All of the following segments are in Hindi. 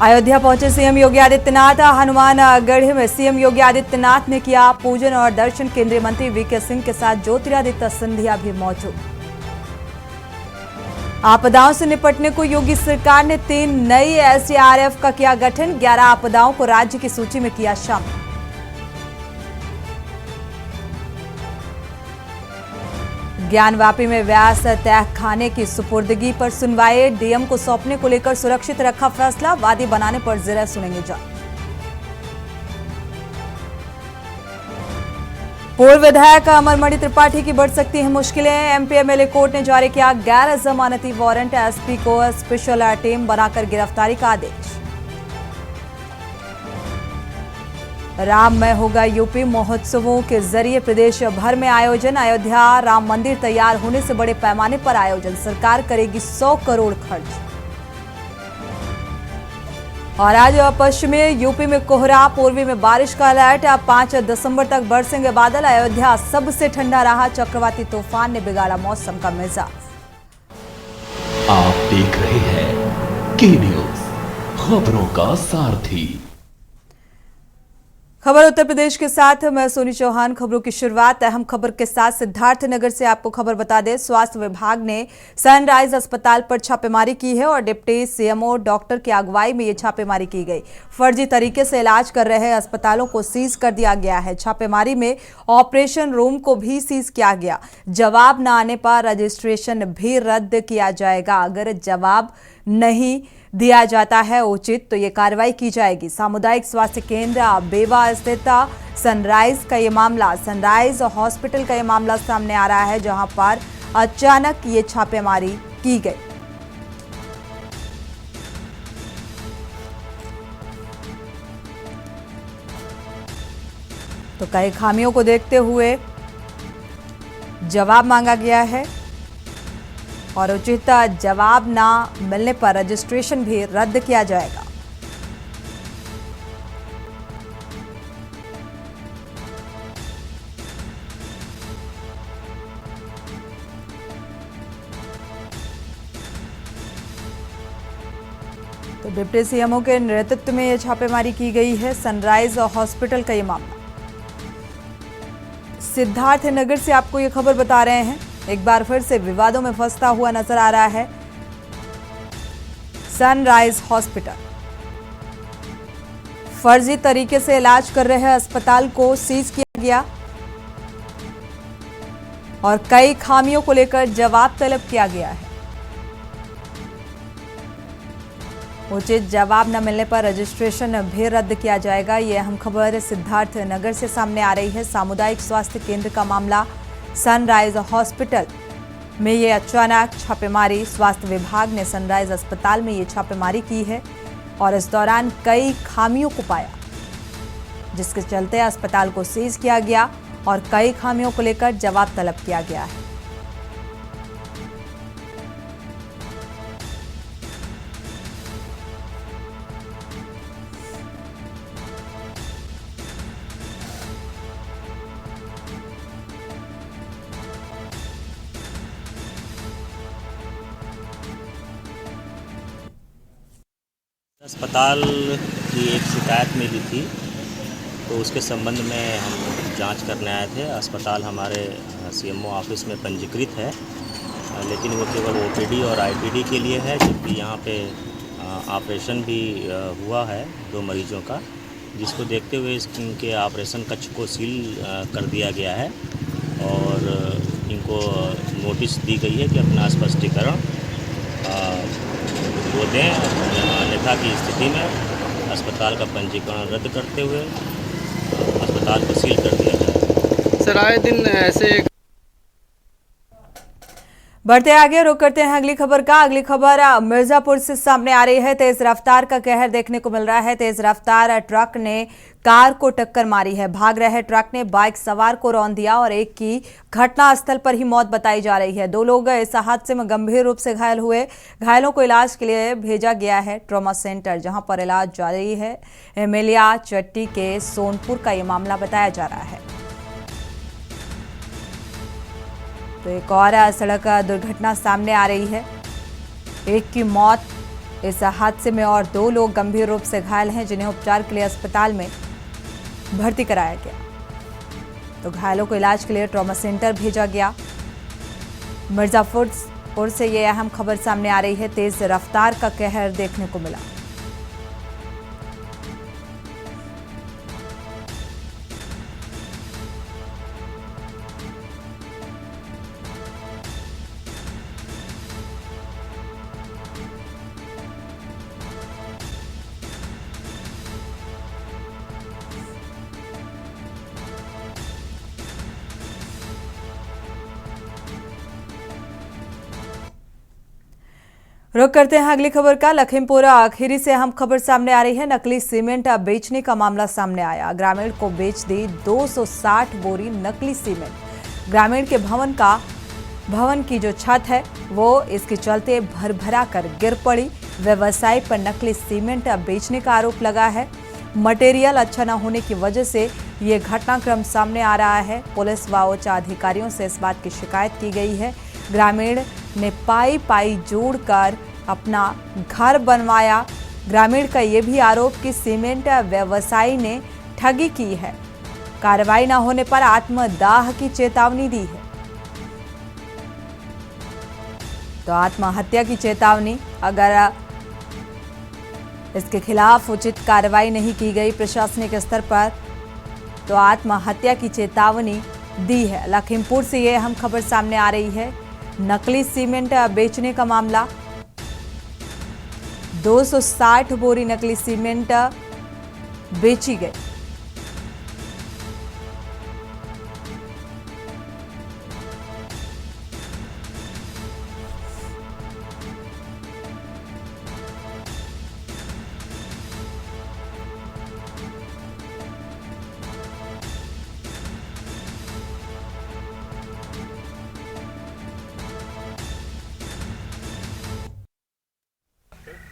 अयोध्या पहुंचे सीएम योगी आदित्यनाथ। हनुमानगढ़ में सीएम योगी आदित्यनाथ ने किया पूजन और दर्शन। केंद्रीय मंत्री वीके सिंह के साथ ज्योतिरादित्य सिंधिया भी मौजूद। आपदाओं से निपटने को योगी सरकार ने 3 नई एसडीआरएफ का किया गठन। 11 आपदाओं को राज्य की सूची में किया शामिल। ज्ञानवापी में व्यास तहखाने की सुपुर्दगी पर सुनवाई। डीएम को सौंपने को लेकर सुरक्षित रखा फैसला। वादी बनाने पर जिला सुनेंगे जज। पूर्व विधायक अमरमणि त्रिपाठी की बढ़ सकती है मुश्किलें। एमपी एमएलए कोर्ट ने जारी किया गैर जमानती वारंट। एसपी को स्पेशल टीम बनाकर गिरफ्तारी का आदेश। राममय होगा यूपी। महोत्सवों के जरिए प्रदेश भर में आयोजन। अयोध्या राम मंदिर तैयार होने से बड़े पैमाने पर आयोजन। सरकार करेगी 100 करोड़ खर्च। और आज पश्चिमी यूपी में कोहरा, पूर्वी में बारिश का अलर्ट। अब 5 दिसंबर तक बरसेंगे बादल। अयोध्या सबसे ठंडा रहा। चक्रवाती तूफान ने बिगाड़ा मौसम का मिजाज। आप देख रहे हैं के न्यूज, खबरों का सारथी। खबर उत्तर प्रदेश के साथ मैं सोनी चौहान। खबरों की शुरुआत अहम खबर के साथ सिद्धार्थनगर से आपको खबर बता दें। स्वास्थ्य विभाग ने सनराइज अस्पताल पर छापेमारी की है और डिप्टी सीएमओ डॉक्टर की अगुवाई में ये छापेमारी की गई। फर्जी तरीके से इलाज कर रहे अस्पतालों को सीज कर दिया गया है। छापेमारी में ऑपरेशन रूम को भी सीज किया गया। जवाब न आने पर रजिस्ट्रेशन भी रद्द किया जाएगा। अगर जवाब नहीं दिया जाता है उचित तो ये कार्रवाई की जाएगी। सामुदायिक स्वास्थ्य केंद्र बेवा स्थित सनराइज का ये मामला, सनराइज हॉस्पिटल का ये मामला सामने आ रहा है, जहां पर अचानक ये छापेमारी की गई। तो कई खामियों को देखते हुए जवाब मांगा गया है और उचित जवाब ना मिलने पर रजिस्ट्रेशन भी रद्द किया जाएगा। तो डिप्टी सीएमओ के नेतृत्व में यह छापेमारी की गई है। सनराइज हॉस्पिटल का ये मामला। सिद्धार्थनगर से आपको ये खबर बता रहे हैं। एक बार फिर से विवादों में फंसता हुआ नजर आ रहा है सनराइज हॉस्पिटल। फर्जी तरीके से इलाज कर रहे अस्पताल को सीज किया गया और कई खामियों को लेकर जवाब तलब किया गया है। उचित जवाब न मिलने पर रजिस्ट्रेशन भी रद्द किया जाएगा। ये अहम खबर सिद्धार्थनगर से सामने आ रही है। सामुदायिक स्वास्थ्य केंद्र का मामला। सनराइज हॉस्पिटल में ये अचानक छापेमारी। स्वास्थ्य विभाग ने सनराइज अस्पताल में ये छापेमारी की है और इस दौरान कई खामियों को पाया, जिसके चलते अस्पताल को सीज किया गया और कई खामियों को लेकर जवाब तलब किया गया है। अस्पताल की एक शिकायत मिली थी, तो उसके संबंध में हम जांच करने आए थे। अस्पताल हमारे सीएमओ ऑफिस में पंजीकृत है, लेकिन वो केवल ओपीडी और आईपीडी के लिए है, जबकि यहाँ पे ऑपरेशन भी हुआ है 2 मरीजों का, जिसको देखते हुए इनके ऑपरेशन कक्ष को सील कर दिया गया है और इनको नोटिस दी गई है कि अपना स्पष्टीकरण वो दें, अन्यथा की स्थिति में अस्पताल का पंजीकरण रद्द करते हुए अस्पताल को सील कर दिया जाए। सर, आए दिन ऐसे बढ़ते आगे रुक करते हैं अगली खबर का। अगली खबर मिर्जापुर से सामने आ रही है। तेज रफ्तार का कहर देखने को मिल रहा है। तेज रफ्तार ट्रक ने कार को टक्कर मारी है। भाग रहे ट्रक ने बाइक सवार को रौंद दिया और एक की घटनास्थल पर ही मौत बताई जा रही है। 2 लोग इस हादसे में गंभीर रूप से घायल हुए। घायलों को इलाज के लिए भेजा गया है ट्रॉमा सेंटर, जहां पर इलाज जारी है। एमेलिया चट्टी के सोनपुर का ये मामला बताया जा रहा है। तो एक और सड़क दुर्घटना सामने आ रही है। एक की मौत इस हादसे में और 2 लोग गंभीर रूप से घायल हैं, जिन्हें उपचार के लिए अस्पताल में भर्ती कराया गया। तो घायलों को इलाज के लिए ट्रॉमा सेंटर भेजा गया। मिर्जापुर से ये अहम खबर सामने आ रही है। तेज रफ्तार का कहर देखने को मिला। रुक करते हैं अगली खबर का। लखीमपुर खीरी से अहम खबर सामने आ रही है। नकली सीमेंट बेचने का मामला सामने आया। ग्रामीण को बेच दी 260 बोरी नकली सीमेंट। ग्रामीण के भवन की जो छत है वो इसके चलते भरभरा कर गिर पड़ी। व्यवसायी पर नकली सीमेंट बेचने का आरोप लगा है। मटेरियल अच्छा न होने की वजह से ये घटनाक्रम सामने आ रहा है। पुलिस व उच्च अधिकारियों से इस बात की शिकायत की गई है। ग्रामीण ने पाई जोड़कर अपना घर बनवाया। ग्रामीण का यह भी आरोप कि सीमेंट व्यवसायी ने ठगी की है। कार्रवाई न होने पर आत्मदाह की चेतावनी दी है। तो आत्महत्या की चेतावनी, अगर इसके खिलाफ उचित कार्रवाई नहीं की गई प्रशासनिक स्तर पर तो आत्महत्या की चेतावनी दी है। लखीमपुर से ये अहम खबर सामने आ रही है। नकली सीमेंट बेचने का मामला। 260 बोरी नकली सीमेंट बेची गई।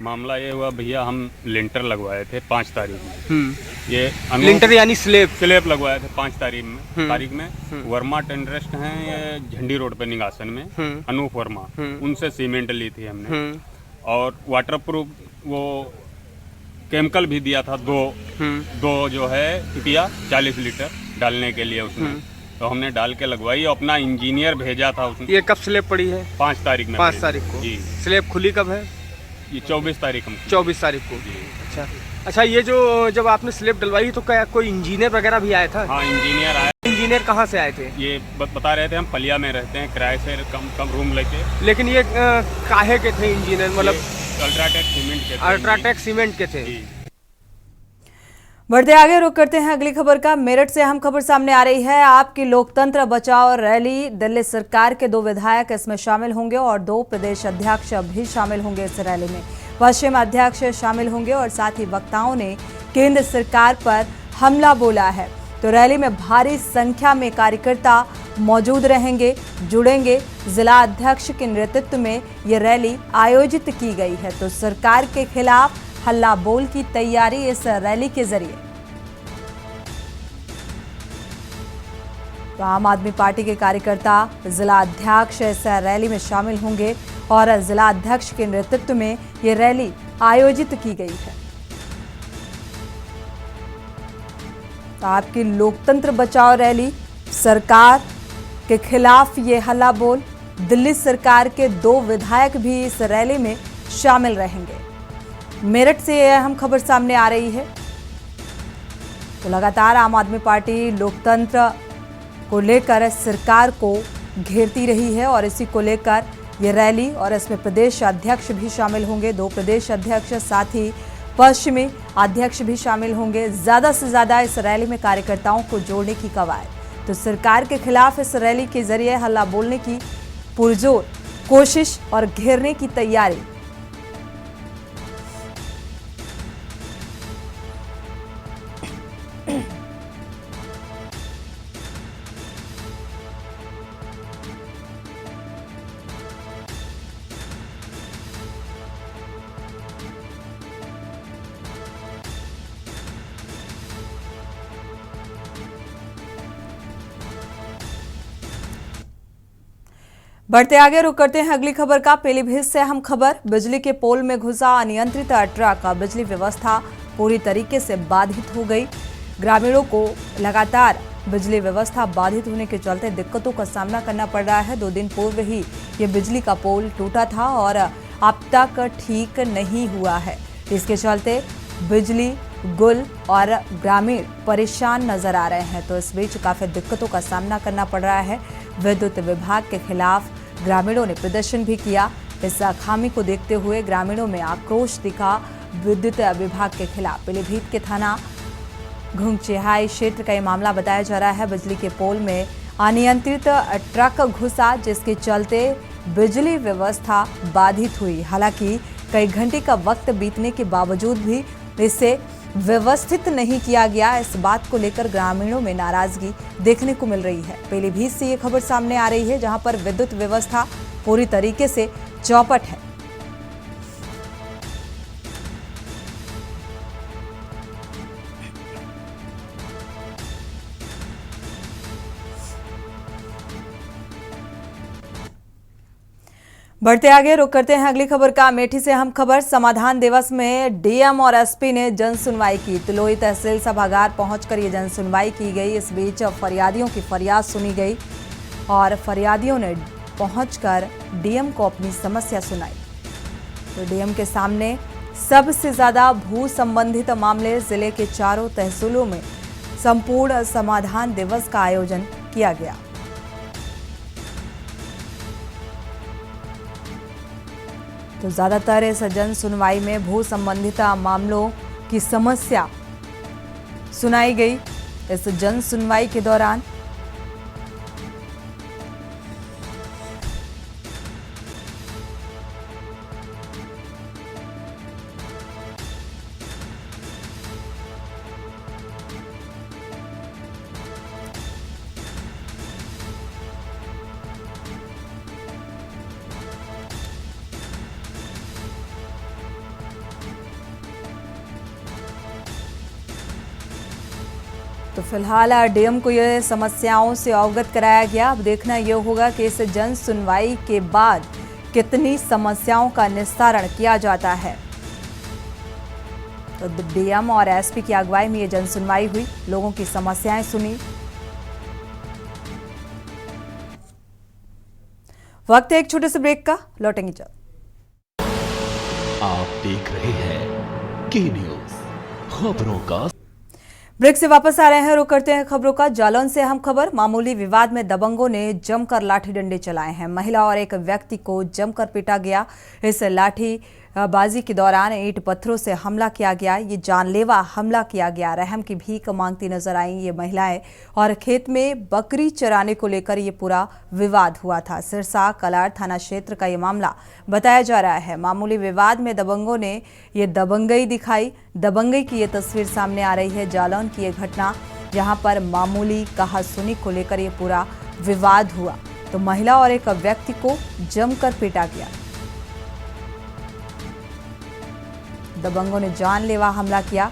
मामला ये हुआ भैया, हम लिंटर लगवाए थे 5 तारीख में। ये लिंटर यानी स्लेब लगवाए थे 5 तारीख में। वर्मा टेंडरिस्ट हैं, ये झंडी रोड पे निगासन में, अनूप वर्मा, उनसे सीमेंट ली थी हमने। और वाटरप्रूफ वो केमिकल भी दिया था, दो जो है टिकिया 40 लीटर डालने के लिए उसमें। तो हमने डाल के लगवाई। अपना इंजीनियर भेजा था उसने। ये कब स्लेब पड़ी है? 5 तारीख में। 5 तारीख को जी। स्लेब खुली कब है? ये 24 तारीख हम 24 तारीख को। अच्छा, ये जो जब आपने स्लेब डलवाई तो क्या कोई इंजीनियर वगैरह भी आया था? हाँ, इंजीनियर आया। इंजीनियर कहाँ से आए थे? ये बता रहे थे हम पलिया में रहते हैं, किराए से कम रूम लेके। लेकिन ये काहे के थे इंजीनियर? मतलब अल्ट्राटेक सीमेंट के थे। अल्ट्राटेक सीमेंट के थे। बढ़ते आगे, रुक करते हैं अगली खबर का। मेरठ से अहम खबर सामने आ रही है। आपकी लोकतंत्र बचाओ रैली। दिल्ली सरकार के 2 विधायक इसमें शामिल होंगे और 2 प्रदेश अध्यक्ष भी शामिल होंगे इस रैली में। पश्चिम अध्यक्ष शामिल होंगे और साथ ही वक्ताओं ने केंद्र सरकार पर हमला बोला है। तो रैली में भारी संख्या में कार्यकर्ता मौजूद रहेंगे, जुड़ेंगे। जिला अध्यक्ष के नेतृत्व में ये रैली आयोजित की गई है। तो सरकार के खिलाफ हल्ला बोल की तैयारी इस रैली के जरिए। तो आम आदमी पार्टी के कार्यकर्ता जिला अध्यक्ष इस रैली में शामिल होंगे और जिला अध्यक्ष के नेतृत्व में ये रैली आयोजित की गई है। तो आपकी लोकतंत्र बचाओ रैली, सरकार के खिलाफ ये हल्ला बोल। दिल्ली सरकार के 2 विधायक भी इस रैली में शामिल रहेंगे। मेरठ से यह अहम खबर सामने आ रही है। तो लगातार आम आदमी पार्टी लोकतंत्र को लेकर सरकार को घेरती रही है और इसी को लेकर ये रैली, और इसमें प्रदेश अध्यक्ष भी शामिल होंगे। 2 प्रदेश अध्यक्ष, साथ ही पश्चिमी अध्यक्ष भी शामिल होंगे। ज्यादा से ज्यादा इस रैली में कार्यकर्ताओं को जोड़ने की कवायद। तो सरकार के खिलाफ इस रैली के जरिए हल्ला बोलने की पुरजोर कोशिश और घेरने की तैयारी। बढ़ते आगे रुक करते हैं अगली खबर का। पीलीभीत से अहम खबर, बिजली के पोल में घुसा अनियंत्रित ट्रक, बिजली व्यवस्था पूरी तरीके से बाधित हो गई। ग्रामीणों को लगातार बिजली व्यवस्था बाधित होने के चलते दिक्कतों का सामना करना पड़ रहा है। 2 दिन पूर्व ही ये बिजली का पोल टूटा था और अब तक ठीक नहीं हुआ है। इसके चलते बिजली गुल और ग्रामीण परेशान नजर आ रहे हैं। तो इस बीच काफी दिक्कतों का सामना करना पड़ रहा है। विद्युत विभाग के खिलाफ ग्रामीणों ने प्रदर्शन भी किया। इस खामी को देखते हुए ग्रामीणों में आक्रोश दिखा विद्युत विभाग के खिलाफ। पीलीभीत के थाना घुंगचेहाई क्षेत्र का ये मामला बताया जा रहा है। बिजली के पोल में अनियंत्रित ट्रक घुसा, जिसके चलते बिजली व्यवस्था बाधित हुई। हालांकि कई घंटे का वक्त बीतने के बावजूद भी इसे व्यवस्थित नहीं किया गया। इस बात को लेकर ग्रामीणों में नाराजगी देखने को मिल रही है। पीलीभीत से ये खबर सामने आ रही है, जहां पर विद्युत व्यवस्था पूरी तरीके से चौपट है। बढ़ते आगे रुक करते हैं अगली खबर का। अमेठी से अहम खबर, समाधान दिवस में डीएम और एसपी ने जन सुनवाई की। तिलोई तहसील सभागार पहुंचकर ये जन सुनवाई की गई। इस बीच फरियादियों की फरियाद सुनी गई और फरियादियों ने पहुंचकर डीएम को अपनी समस्या सुनाई। तो डीएम के सामने सबसे ज्यादा भू संबंधित मामले, जिले के 4 तहसीलों में संपूर्ण समाधान दिवस का आयोजन किया गया। तो ज्यादातर इस जन सुनवाई में भू संबंधित मामलों की समस्या सुनाई गई। इस जन सुनवाई के दौरान तो फिलहाल डीएम को ये समस्याओं से अवगत कराया गया। अब देखना यह होगा कि इस जन सुनवाई के बाद कितनी समस्याओं का निस्तारण किया जाता है। तो डीएम और एसपी की अगुवाई में ये जन सुनवाई हुई, लोगों की समस्याएं सुनी। वक्त है एक छोटे से ब्रेक का, लौटेंगे जल्द। आप देख रहे हैं के न्यूज, खबरों का। ब्रेक से वापस आ रहे हैं, रुक करते हैं खबरों का। जालौन से अहम खबर, मामूली विवाद में दबंगों ने जमकर लाठी डंडे चलाए हैं। महिला और एक व्यक्ति को जमकर पीटा गया। इस लाठी बाजी के दौरान ईंट पत्थरों से हमला किया गया। ये जानलेवा हमला किया गया। रहम की भीख मांगती नजर आई ये महिलाएं और खेत में बकरी चराने को लेकर ये पूरा विवाद हुआ था। सिरसा कलार थाना क्षेत्र का ये मामला बताया जा रहा है। मामूली विवाद में दबंगों ने ये दबंगई दिखाई। दबंगई की ये तस्वीर सामने आ रही है। जालौन की ये घटना, यहाँ पर मामूली कहासुनी को लेकर ये पूरा विवाद हुआ। तो महिला और एक व्यक्ति को जमकर पीटा गया। दबंगों ने जानलेवा हमला किया।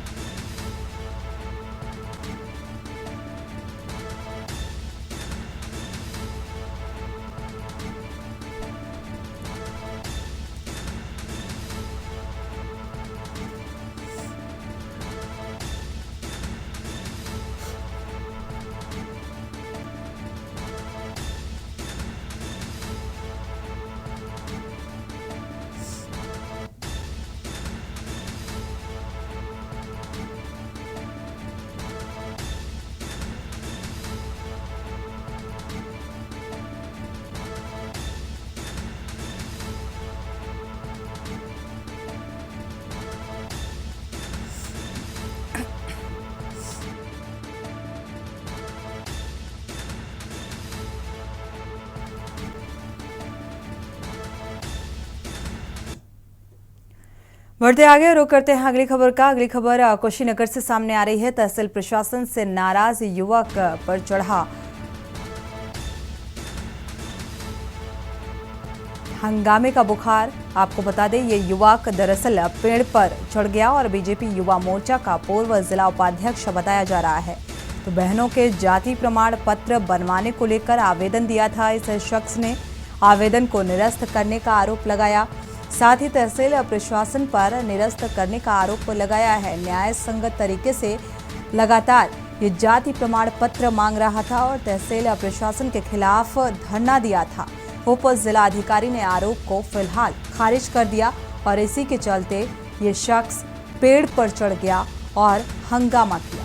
बढ़ते आगे, रुक करते हैं अगली खबर का। अगली खबर कुशीनगर से सामने आ रही है। तहसील प्रशासन से नाराज युवक पर चढ़ा हंगामे का बुखार। आपको बता दें, ये युवक दरअसल पेड़ पर चढ़ गया और बीजेपी युवा मोर्चा का पूर्व जिला उपाध्यक्ष बताया जा रहा है। तो बहनों के जाति प्रमाण पत्र बनवाने को लेकर आवेदन दिया था इस शख्स ने। आवेदन को निरस्त करने का आरोप लगाया। साथ ही तहसील प्रशासन पर निरस्त करने का आरोप लगाया है। न्याय संगत तरीके से लगातार ये जाति प्रमाण पत्र मांग रहा था और तहसील प्रशासन के खिलाफ धरना दिया था। उप जिलाधिकारी ने आरोप को फिलहाल खारिज कर दिया और इसी के चलते ये शख्स पेड़ पर चढ़ गया और हंगामा किया।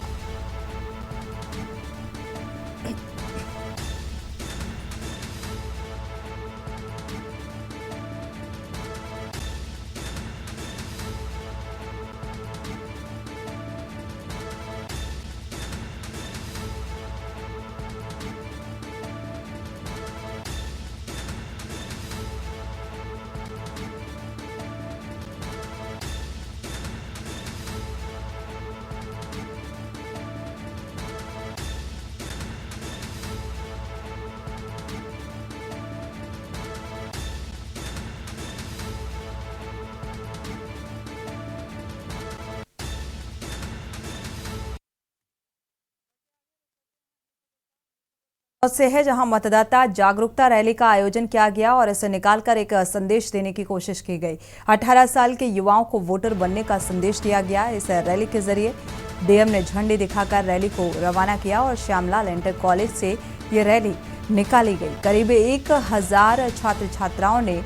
से है जहां मतदाता जागरूकता रैली का आयोजन किया गया और इसे निकालकर एक संदेश देने की कोशिश की गई। 18 साल के युवाओं को वोटर बनने का संदेश दिया गया। इस रैली के जरिए डीएम ने झंडी दिखाकर रैली को रवाना किया और श्यामलाल इंटर कॉलेज से ये रैली निकाली गई। करीब 1000 छात्र छात्राओं ने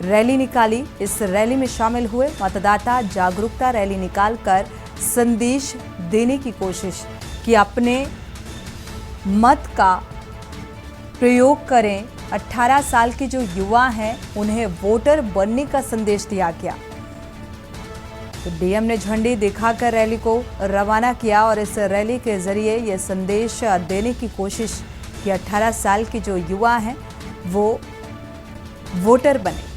रैली निकाली। इस रैली में शामिल हुए मतदाता जागरूकता रैली निकालकर संदेश देने की कोशिश की, अपने मत का प्रयोग करें। 18 साल के जो युवा हैं उन्हें वोटर बनने का संदेश दिया गया। तो डीएम ने झंडी दिखाकर रैली को रवाना किया और इस रैली के जरिए यह संदेश देने की कोशिश कि 18 साल के जो युवा हैं वो वोटर बने।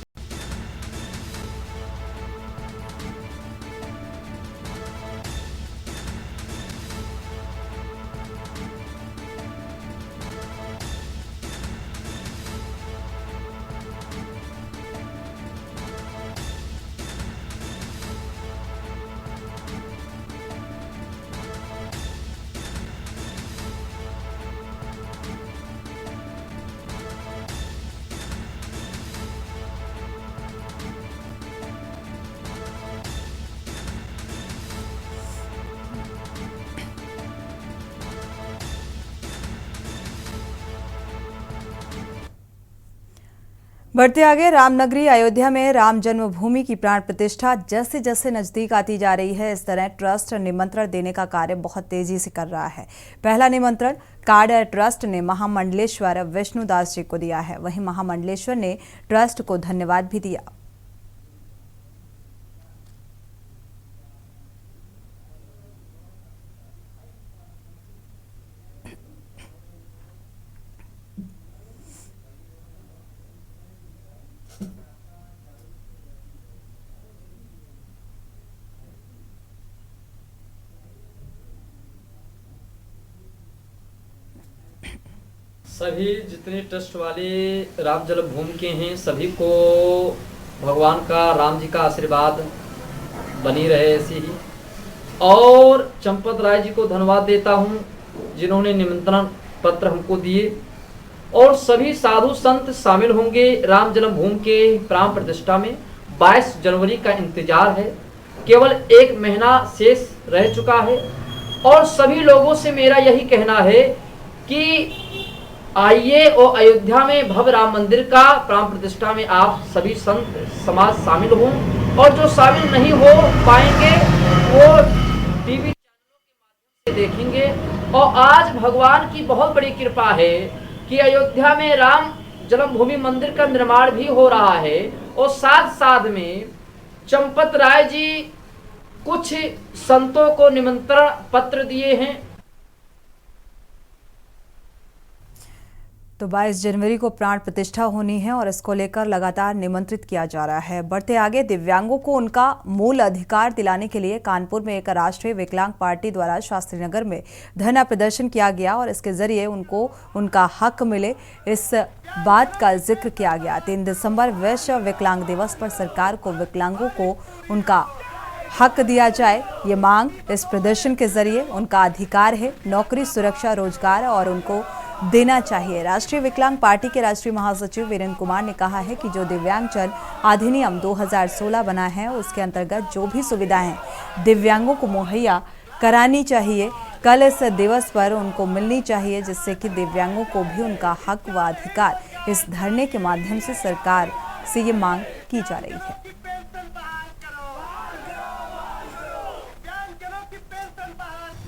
बढ़ते आगे, रामनगरी अयोध्या में राम जन्मभूमि की प्राण प्रतिष्ठा जैसे जैसे नजदीक आती जा रही है, इस तरह ट्रस्ट निमंत्रण देने का कार्य बहुत तेजी से कर रहा है। पहला निमंत्रण कार्ड ट्रस्ट ने महामंडलेश्वर विष्णुदास जी को दिया है। वहीं महामंडलेश्वर ने ट्रस्ट को धन्यवाद भी दिया। सभी जितने ट्रस्ट वाले राम जन्मभूमि के हैं सभी को भगवान का, राम जी का आशीर्वाद बनी रहे ऐसी ही। और चंपत राय जी को धन्यवाद देता हूं जिन्होंने निमंत्रण पत्र हमको दिए। और सभी साधु संत शामिल होंगे राम जन्मभूमि के प्राण प्रतिष्ठा में। 22 जनवरी का इंतजार है, केवल 1 महीना शेष रह चुका है। और सभी लोगों से मेरा यही कहना है कि आइए और अयोध्या में भव्य राम मंदिर का प्राण प्रतिष्ठा में आप सभी संत समाज शामिल हों। और जो शामिल नहीं हो पाएंगे वो टीवी चैनलों के माध्यम से देखेंगे। और आज भगवान की बहुत बड़ी कृपा है कि अयोध्या में राम जन्मभूमि मंदिर का निर्माण भी हो रहा है। और साथ साथ में चंपत राय जी कुछ संतों को निमंत्रण पत्र दिए हैं। तो 22 जनवरी को प्राण प्रतिष्ठा होनी है और इसको लेकर लगातार निमंत्रित किया जा रहा है। बढ़ते आगे, दिव्यांगों को उनका मूल अधिकार दिलाने के लिए कानपुर में एक राष्ट्रीय विकलांग पार्टी द्वारा शास्त्री नगर में धरना प्रदर्शन किया गया और इसके जरिए उनको उनका हक मिले, इस बात का जिक्र किया गया। 3 दिसंबर विश्व विकलांग दिवस पर सरकार को विकलांगों को उनका हक दिया जाए, ये मांग इस प्रदर्शन के जरिए उनका अधिकार है। नौकरी, सुरक्षा, रोजगार और उनको देना चाहिए। राष्ट्रीय विकलांग पार्टी के राष्ट्रीय महासचिव वीरेंद्र कुमार ने कहा है कि जो दिव्यांगजन अधिनियम 2016 बना है उसके अंतर्गत जो भी सुविधाएं दिव्यांगों को मुहैया करानी चाहिए, कल इस दिवस पर उनको मिलनी चाहिए, जिससे कि दिव्यांगों को भी उनका हक व अधिकार इस धरने के माध्यम से सरकार से ये मांग की जा रही है।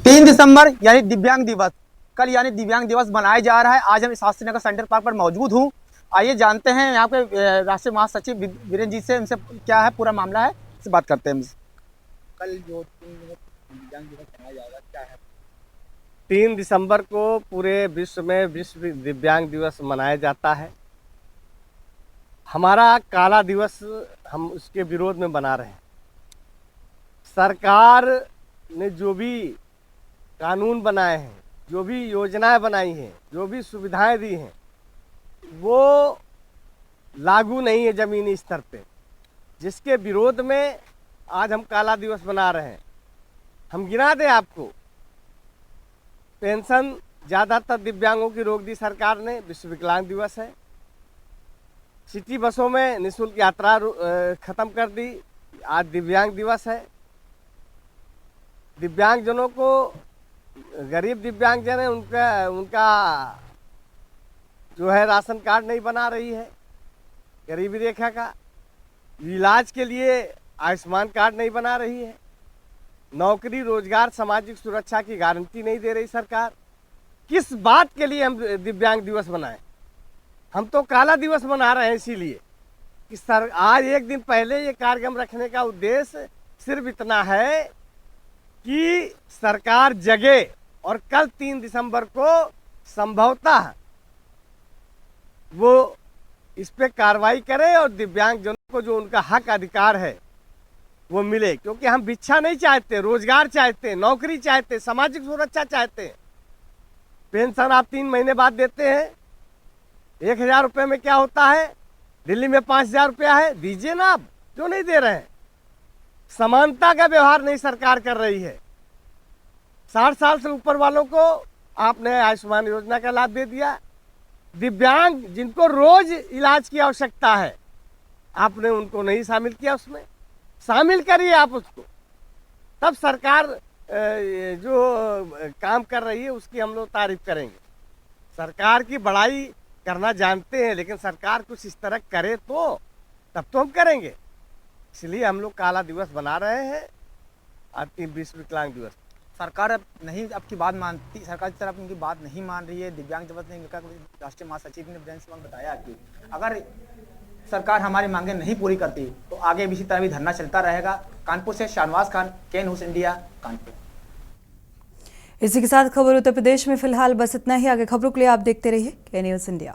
3 दिसंबर यानी दिव्यांग दिवस, कल यानी दिव्यांग दिवस मनाया जा रहा है। आज हम शास्त्री नगर सेंटर पार्क पर मौजूद हूँ। आइए जानते हैं यहाँ पे राष्ट्रीय महासचिव वीरेंद्र जी से, इनसे क्या है पूरा मामला है, इससे बात करते हैं। कल जो दिव्यांग दिवस मनाया जाएगा क्या है? 3 दिसंबर को पूरे विश्व में विश्व दिव्यांग दिवस मनाया जाता है। हमारा काला दिवस हम उसके विरोध में बना रहे हैं। सरकार ने जो भी कानून बनाए हैं, जो भी योजनाएं बनाई हैं, जो भी सुविधाएं दी हैं, वो लागू नहीं है ज़मीनी स्तर पे, जिसके विरोध में आज हम काला दिवस मना रहे हैं। हम गिना दें आपको, पेंशन ज़्यादातर दिव्यांगों की रोक दी सरकार ने, विश्व विकलांग दिवस है। सिटी बसों में निःशुल्क यात्रा ख़त्म कर दी, आज दिव्यांग दिवस है। दिव्यांगजनों को, गरीब दिव्यांगजन है उनका जो है राशन कार्ड नहीं बना रही है, गरीबी रेखा का। इलाज के लिए आयुष्मान कार्ड नहीं बना रही है। नौकरी, रोजगार, सामाजिक सुरक्षा की गारंटी नहीं दे रही सरकार। किस बात के लिए हम दिव्यांग दिवस मनाएं? हम तो काला दिवस मना रहे हैं इसीलिए कि सर आज एक दिन पहले ये कार्यक्रम रखने का उद्देश्य सिर्फ इतना है कि सरकार जगे और कल 3 दिसंबर को संभवतः वो इस पे कार्रवाई करे और दिव्यांगजनों को जो उनका हक अधिकार है वो मिले। क्योंकि हम भिक्षा नहीं चाहते, रोजगार चाहते, नौकरी चाहते, सामाजिक सुरक्षा चाहते हैं। पेंशन आप 3 महीने बाद देते हैं। 1000 रुपये में क्या होता है? दिल्ली में 5000 रुपया है, दीजिए ना। आप क्यों नहीं दे रहे हैं? समानता का व्यवहार नहीं सरकार कर रही है। 60 साल से ऊपर वालों को आपने आयुष्मान योजना का लाभ दे दिया। दिव्यांग जिनको रोज इलाज की आवश्यकता है, आपने उनको नहीं शामिल किया। उसमें शामिल करिए आप उसको, तब सरकार जो काम कर रही है उसकी हम लोग तारीफ करेंगे। सरकार की बड़ाई करना जानते हैं, लेकिन सरकार कुछ इस तरह करे तो तब तो हम करेंगे। इसलिए हम लोग काला दिवस बना रहे हैं, आज विश्व विकलांग दिवस। सरकार अब नहीं आपकी बात मानती, सरकार की तरफ उनकी बात नहीं मान रही है। दिव्यांग दिवस ने राष्ट्रीय महासचिव ने वीरेंद्र कुमार बताया कि अगर सरकार हमारी मांगें नहीं पूरी करती तो आगे भी इसी तरह भी धरना चलता रहेगा। कानपुर से शाहनवाज खान, के न्यूज़ इंडिया, कानपुर। इसी के साथ खबर उत्तर प्रदेश में फिलहाल बस इतना ही। आगे खबरों के लिए आप देखते रहिए के न्यूज़ इंडिया।